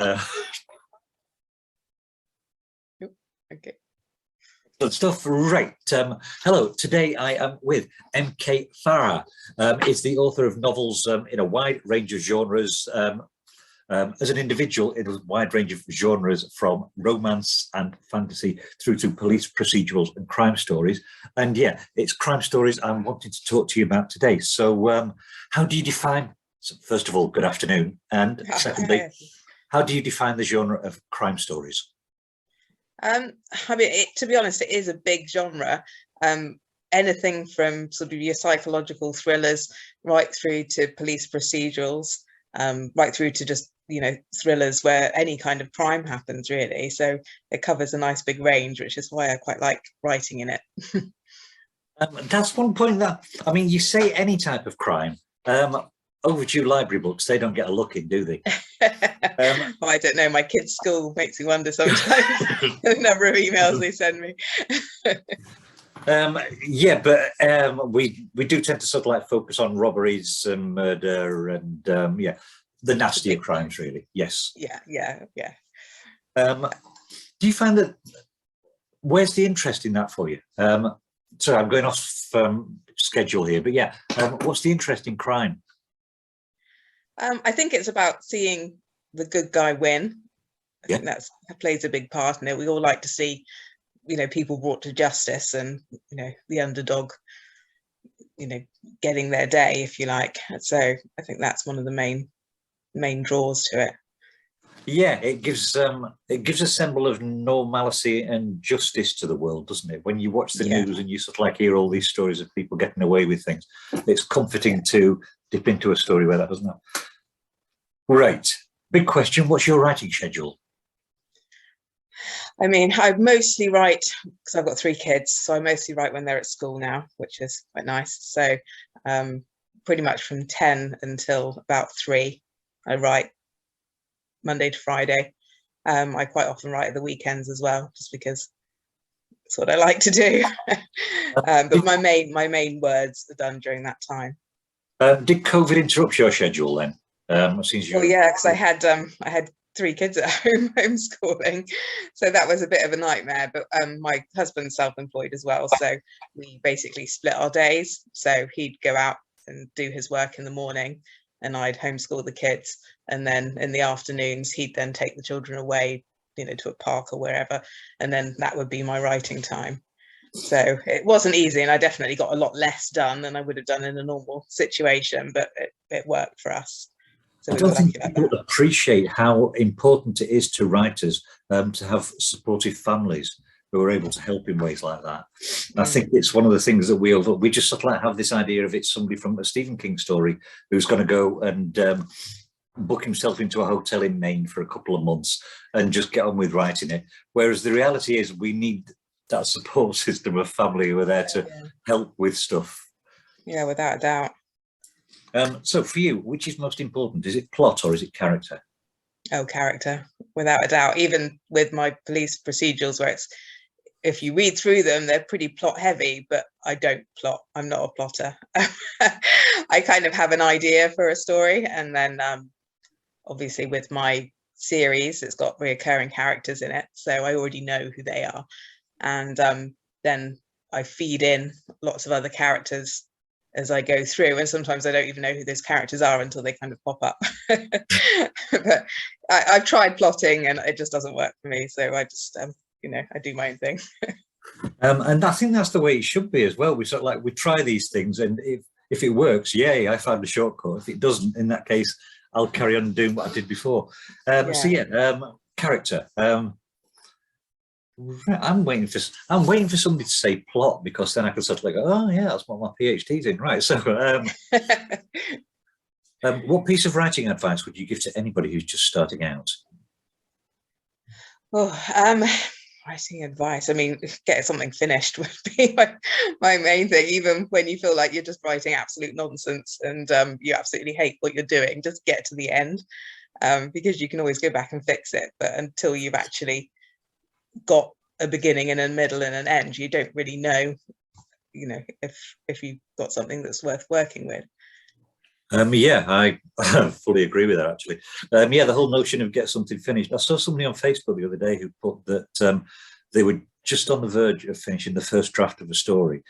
Uh, Okay. Good stuff. Right. Hello. Today I am with M K Farrar. Is the author of novels in a wide range of genres. As an individual, in a wide range of genres, from romance and fantasy through to police procedurals and crime stories. And yeah, it's crime stories I'm wanting to talk to you about today. So how do you define, so first of all, good afternoon. And secondly, how do you define the genre of crime stories? I mean, to be honest, it is a big genre. Anything from sort of your psychological thrillers right through to police procedurals, right through to just, thrillers where any kind of crime happens, really. So it covers a nice big range, which is why I quite like writing in it. That's one point that, I mean, you say any type of crime. Overdue library books, they don't get a look in, do they? Well, I don't know. My kids' school makes me wonder sometimes the number of emails they send me. Yeah, but we do tend to sort of like focus on robberies and murder and yeah, the nastier crimes, really. Yes. Yeah. Do you find that, where's the interest in that for you? Sorry, I'm going off schedule here, but yeah, what's the interest in crime? I think it's about seeing the good guy win. I think that plays a big part in it. We all like to see, people brought to justice and, the underdog, getting their day, if you like. So I think that's one of the main draws to it. Yeah, it gives a symbol of normalcy and justice to the world, doesn't it? When you watch the news and you sort of like hear all these stories of people getting away with things, it's comforting to dip into a story where that doesn't happen. Right. Big question. What's your writing schedule? I mean, I mostly write because I've got 3 kids, so I mostly write when they're at school now, which is quite nice. So pretty much from 10 until about 3, I write Monday to Friday. I quite often write at the weekends as well, just because it's what I like to do. But my main words are done during that time. Did COVID interrupt your schedule then? Well, yeah, because I had 3 kids at home homeschooling, so that was a bit of a nightmare. But my husband's self-employed as well, so we basically split our days. So he'd go out and do his work in the morning, and I'd homeschool the kids. And then in the afternoons, he'd then take the children away, to a park or wherever, and then that would be my writing time. So it wasn't easy, and I definitely got a lot less done than I would have done in a normal situation, but it worked for us. So I don't think people appreciate how important it is to writers to have supportive families who are able to help in ways like that. I think it's one of the things that we just sort of like have this idea of it's somebody from a Stephen King story who's going to go and book himself into a hotel in Maine for a couple of months and just get on with writing it. Whereas the reality is we need that support system of family who are there to help with stuff. Yeah, without a doubt. So for you, which is most important? Is it plot or is it character? Oh, character, without a doubt. Even with my police procedurals, where it's, if you read through them, they're pretty plot heavy, but I don't plot. I'm not a plotter. I kind of have an idea for a story, and then obviously with my series, it's got reoccurring characters in it, so I already know who they are, and then I feed in lots of other characters as I go through, and sometimes I don't even know who those characters are until they kind of pop up. But I've tried plotting and it just doesn't work for me, so I just I do my own thing. And I think that's the way it should be as well. We sort of like, we try these things, and if it works, yay, I found a shortcut. If it doesn't, in that case, I'll carry on doing what I did before. So yeah, character. I'm waiting for somebody to say plot, because then I can sort of like, oh yeah, that's what my PhD's in, right? So what piece of writing advice would you give to anybody who's just starting out? Writing advice, I mean, get something finished would be my main thing. Even when you feel like you're just writing absolute nonsense and you absolutely hate what you're doing, just get to the end, because you can always go back and fix it. But until you've actually got a beginning and a middle and an end, you don't really know, if you've got something that's worth working with. Yeah, I fully agree with that, actually. Yeah, the whole notion of get something finished. I saw somebody on Facebook the other day who put that they were just on the verge of finishing the first draft of a story,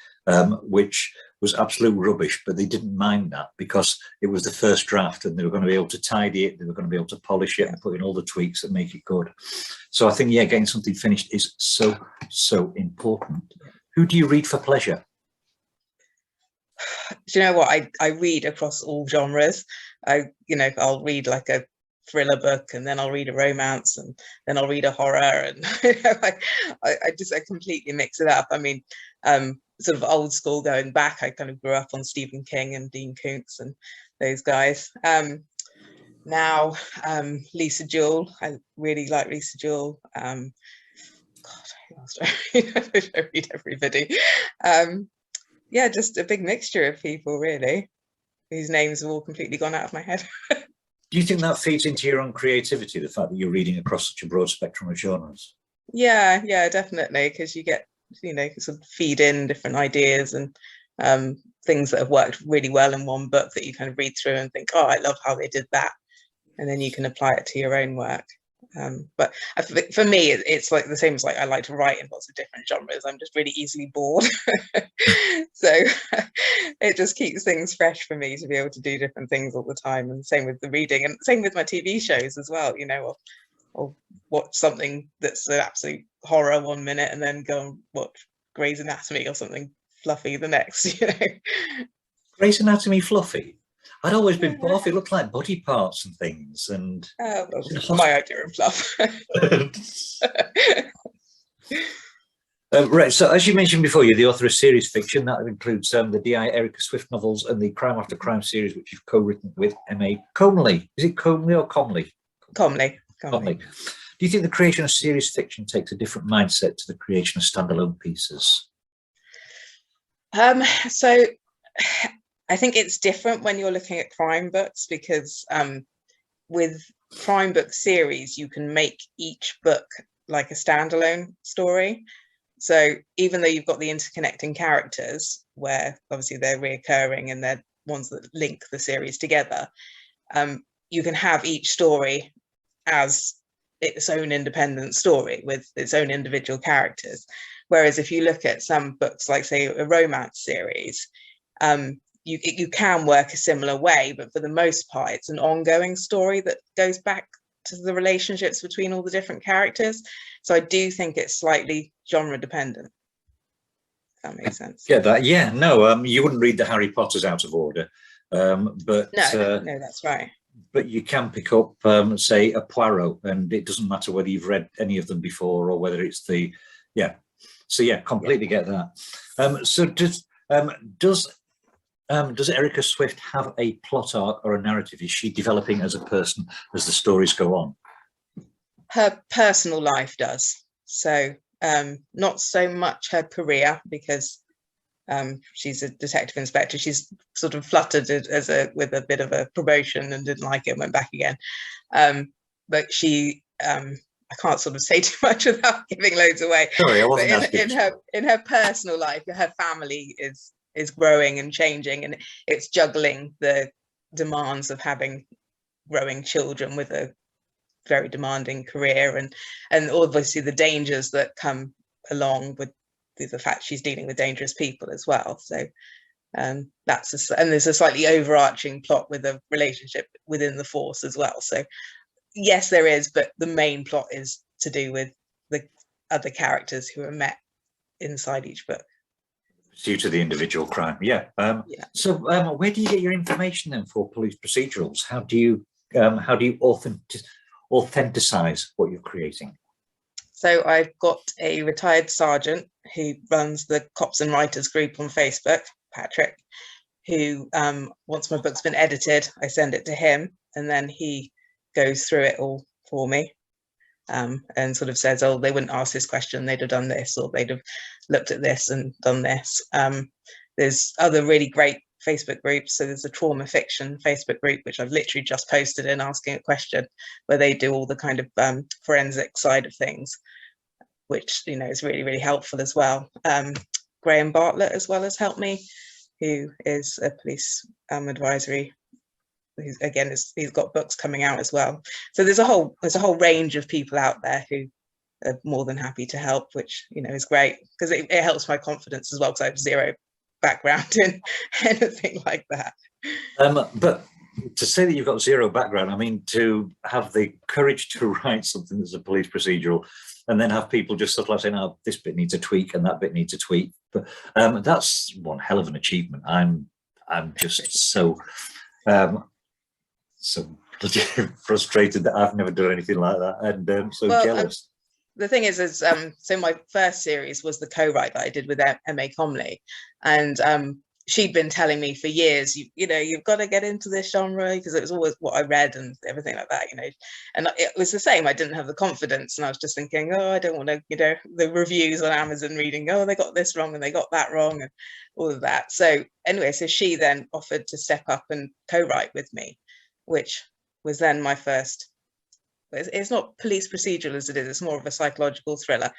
which was absolute rubbish, but they didn't mind that because it was the first draft and they were going to be able to tidy it, they were going to be able to polish it and put in all the tweaks that make it good. So I think, yeah, getting something finished is so, so important. Who do you read for pleasure? Do you know what? I read across all genres. I'll read like a thriller book, and then I'll read a romance, and then I'll read a horror, and I completely mix it up. I mean, sort of old school going back, I kind of grew up on Stephen King and Dean Koontz and those guys. Now, Lisa Jewell, I really like Lisa Jewell. God, who else do I read everybody. Yeah, just a big mixture of people, really, whose names have all completely gone out of my head. Do you think that feeds into your own creativity, the fact that you're reading across such a broad spectrum of genres? Yeah, definitely, because you get, sort of feed in different ideas and things that have worked really well in one book that you kind of read through and think, oh, I love how they did that. And then you can apply it to your own work. But for me, it's like the same as like I like to write in lots of different genres. I'm just really easily bored. So it just keeps things fresh for me to be able to do different things all the time. And same with the reading, and same with my TV shows as well. I'll watch something that's an absolute horror one minute and then go and watch Grey's Anatomy or something fluffy the next. Grey's Anatomy fluffy? I'd always been off. It looked like body parts and things. And well, my idea of fluff. Right. So, as you mentioned before, you're the author of series fiction that includes the D.I. Erica Swift novels and the Crime After Crime series, which you've co-written with M.A. Comley. Is it Comley or Comley? Comley. Do you think the creation of series fiction takes a different mindset to the creation of standalone pieces? So I think it's different when you're looking at crime books, because with crime book series, you can make each book like a standalone story. So even though you've got the interconnecting characters, where obviously they're reoccurring and they're ones that link the series together, you can have each story as its own independent story with its own individual characters. Whereas if you look at some books, like say a romance series, you can work a similar way, but for the most part, it's an ongoing story that goes back to the relationships between all the different characters. So I do think it's slightly genre dependent. If that makes sense. Yeah, you wouldn't read the Harry Potters out of order, but no, that's right. But you can pick up, say, a Poirot, and it doesn't matter whether you've read any of them before or whether it's completely get that. So does Erica Swift have a plot arc or a narrative? Is she developing as a person as the stories go on? Her personal life does. So not so much her career, because she's a detective inspector. She's sort of fluttered with a bit of a promotion and didn't like it and went back again. But she, I can't sort of say too much without giving loads away. Sorry, I wasn't asking. In her personal life, her family is growing and changing, and it's juggling the demands of having growing children with a very demanding career, and obviously the dangers that come along with the fact she's dealing with dangerous people as well. So and there's a slightly overarching plot with a relationship within the force as well. So yes, there is, but the main plot is to do with the other characters who are met inside each book. Due to the individual crime, yeah. So where do you get your information then for police procedurals? How do you authenticize what you're creating? So I've got a retired sergeant who runs the Cops and Writers group on Facebook, Patrick, who once my book's been edited, I send it to him, and then he goes through it all for me, and sort of says, oh, they wouldn't ask this question, they'd have done this, or they'd have looked at this and done this. There's other really great Facebook groups. So there's a trauma fiction Facebook group, which I've literally just posted in asking a question, where they do all the kind of forensic side of things, which, is really, really helpful as well. Graham Bartlett as well has helped me, who is a police advisory he's got books coming out as well. So there's a whole range of people out there who are more than happy to help, which, you know, is great, because it helps my confidence as well, because I have zero background in anything like that. But to say that you've got zero background, I mean, to have the courage to write something that's a police procedural and then have people just sort of like saying, oh, this bit needs a tweak and that bit needs a tweak. But that's one hell of an achievement. I'm just so frustrated that I've never done anything like that, and so jealous. The thing is so my first series was the co-write that I did with M Comley, and she'd been telling me for years, you know, you've got to get into this genre, because it was always what I read and everything like that, you know. And it was the same. I didn't have the confidence, and I was just thinking, oh, I don't want to, you know, the reviews on Amazon reading, oh, they got this wrong and they got that wrong and all of that. So anyway, so she then offered to step up and co-write with me, which was then my first. It's not police procedural as it is, it's more of a psychological thriller,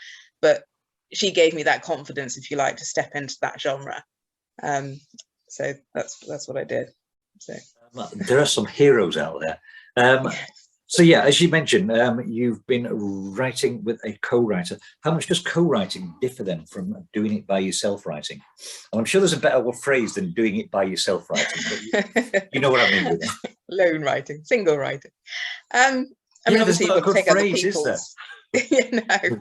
but she gave me that confidence, if you like, to step into that genre. So that's what I did. So there are some heroes out there. So yeah, as you mentioned, you've been writing with a co-writer. How much does co-writing differ then from doing it by yourself writing? And I'm sure there's a better phrase than doing it by yourself writing, but you know what I mean with that. Lone writing, single writing. I mean, obviously you've got to take other people's. Yeah, no.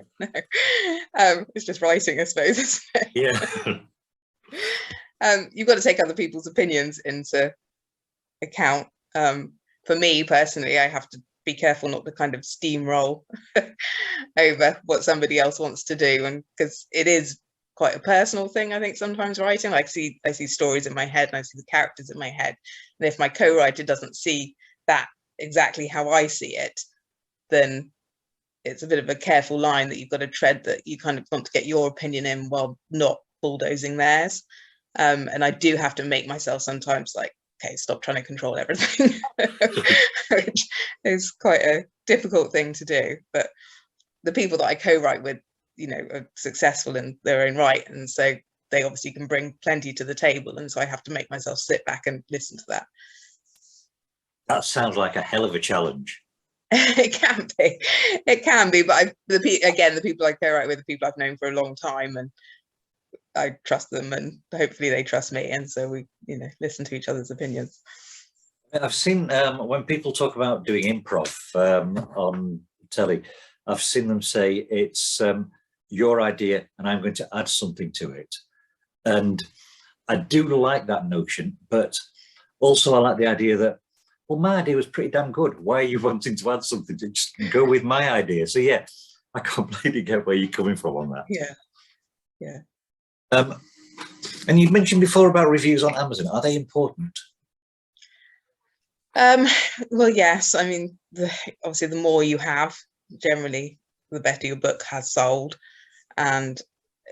It's just writing, I suppose, isn't it? Yeah. You've got to take other people's opinions into account. For me personally, I have to be careful not to kind of steamroll over what somebody else wants to do, and because it is quite a personal thing, I think sometimes writing. Like I see stories in my head and I see the characters in my head, and if my co-writer doesn't see that exactly how I see it, then it's a bit of a careful line that you've got to tread, that you kind of want to get your opinion in while not bulldozing theirs. And I do have to make myself sometimes like, okay, stop trying to control everything, which is quite a difficult thing to do. But the people that I co-write with, you know, are successful in their own right, and so they obviously can bring plenty to the table, and so I have to make myself sit back and listen to that. That sounds like a hell of a challenge. It can be, but the people I co-write with are people I've known for a long time, and I trust them, and hopefully they trust me, and so we, you know, listen to each other's opinions. I've seen when people talk about doing improv on telly, I've seen them say it's your idea and I'm going to add something to it, and I do like that notion, but also I like the idea that, well, my idea was pretty damn good. Why are you wanting to add something to just go with my idea? So yeah, I completely get where you're coming from on that. Yeah. And you mentioned before about reviews on Amazon. Are they important? Well, yes. I mean, obviously, the more you have, generally, the better your book has sold. And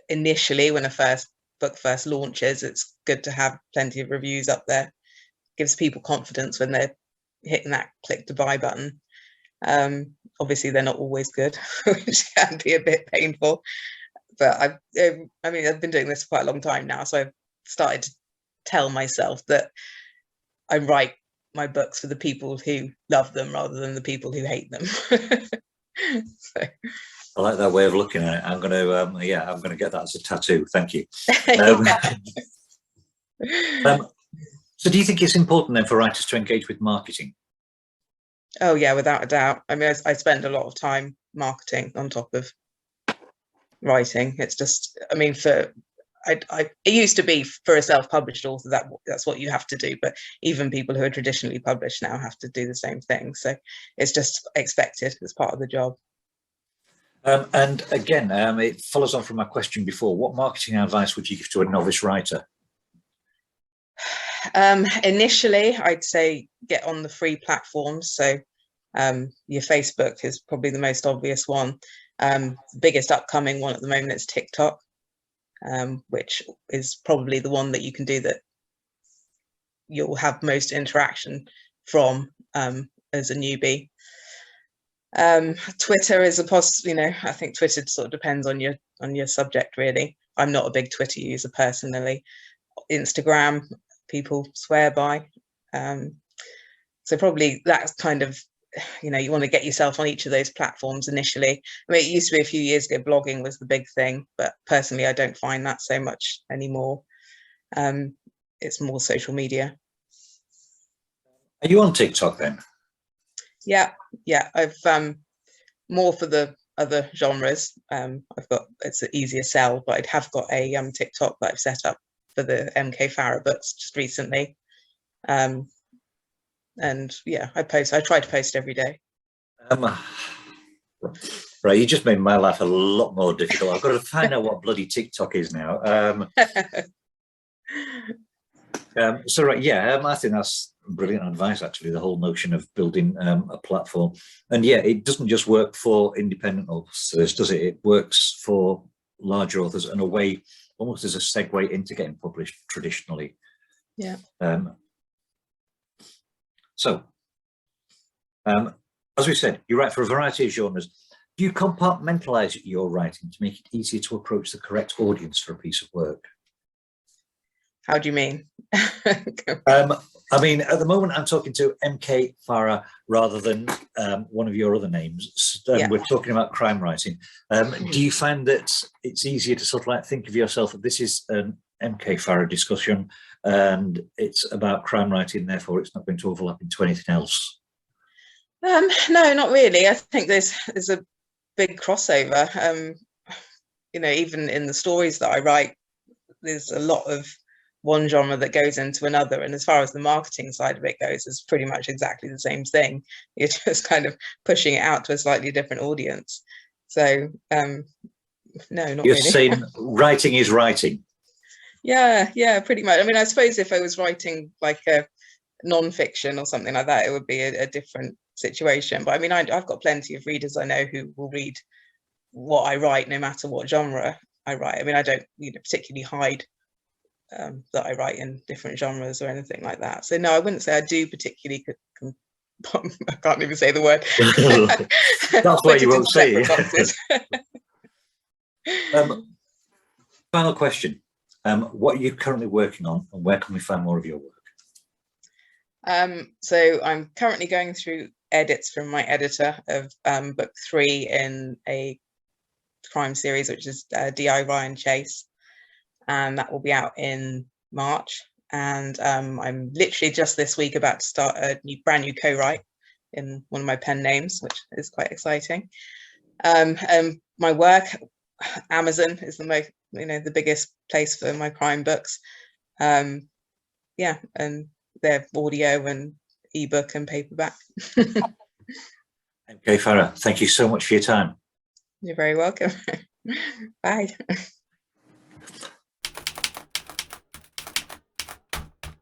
initially, when a book first launches, it's good to have plenty of reviews up there. Gives people confidence when they're hitting that click to buy button. Obviously, they're not always good, which can be a bit painful. But I've been doing this for quite a long time now, so I've started to tell myself that I write my books for the people who love them rather than the people who hate them. So. I like that way of looking at it. I'm going to get that as a tattoo. Thank you. So do you think it's important then for writers to engage with marketing? Oh yeah, without a doubt. I mean, I spend a lot of time marketing on top of writing. It's just, I mean, it used to be for a self-published author that's what you have to do, but even people who are traditionally published now have to do the same thing. So it's just expected as part of the job. And again, it follows on from my question before. What marketing advice would you give to a novice writer? Initially, I'd say get on the free platforms. So your Facebook is probably the most obvious one. The biggest upcoming one at the moment is TikTok, which is probably the one that you can do that you'll have most interaction from as a newbie. Twitter is I think Twitter sort of depends on your subject, really. I'm not a big Twitter user personally. Instagram, people swear by. So probably that's kind of, you want to get yourself on each of those platforms initially. I mean, it used to be a few years ago, blogging was the big thing, but personally, I don't find that so much anymore. It's more social media. Are you on TikTok then? Yeah, I've more for the other genres. It's an easier sell, but I have got a TikTok that I've set up for the M K Farrar books just recently. And yeah, I try to post every day. Right, you just made my life a lot more difficult. I've got to find out what bloody TikTok is now. So right, yeah, I think that's brilliant advice, actually, the whole notion of building a platform. And yeah, it doesn't just work for independent authors, does it? It works for larger authors in a way, almost as a segue into getting published traditionally. Yeah. So, as we said, you write for a variety of genres. Do you compartmentalize your writing to make it easier to approach the correct audience for a piece of work? How do you mean? I mean, at the moment, I'm talking to M K Farrar rather than one of your other names. Yeah. We're talking about crime writing. Do you find that it's easier to sort of like think of yourself that this is an M K Farrar discussion and it's about crime writing, therefore it's not going to overlap into anything else? No, not really. I think there's a big crossover. Even in the stories that I write, there's a lot of one genre that goes into another, and as far as the marketing side of it goes, it's pretty much exactly the same thing. You're just kind of pushing it out to a slightly different audience. So no, not You're really. saying writing is writing? Yeah, pretty much. I mean, I suppose if I was writing like a non-fiction or something like that, it would be a different situation. But I mean, I've got plenty of readers I know who will read what I write no matter what genre I write. I mean, I don't particularly hide that I write in different genres or anything like that. So no, I wouldn't say I do particularly I can't even say the word. That's why you won't say it. Final question. What are you currently working on and where can we find more of your work? So I'm currently going through edits from my editor of book 3 in a crime series, which is D.I. Ryan Chase, and that will be out in March. And I'm literally just this week about to start a brand new co-write in one of my pen names, which is quite exciting. My work, Amazon is the biggest place for my crime books. Yeah, and they're audio and ebook and paperback. M K Farrar, thank you so much for your time. You're very welcome. Bye.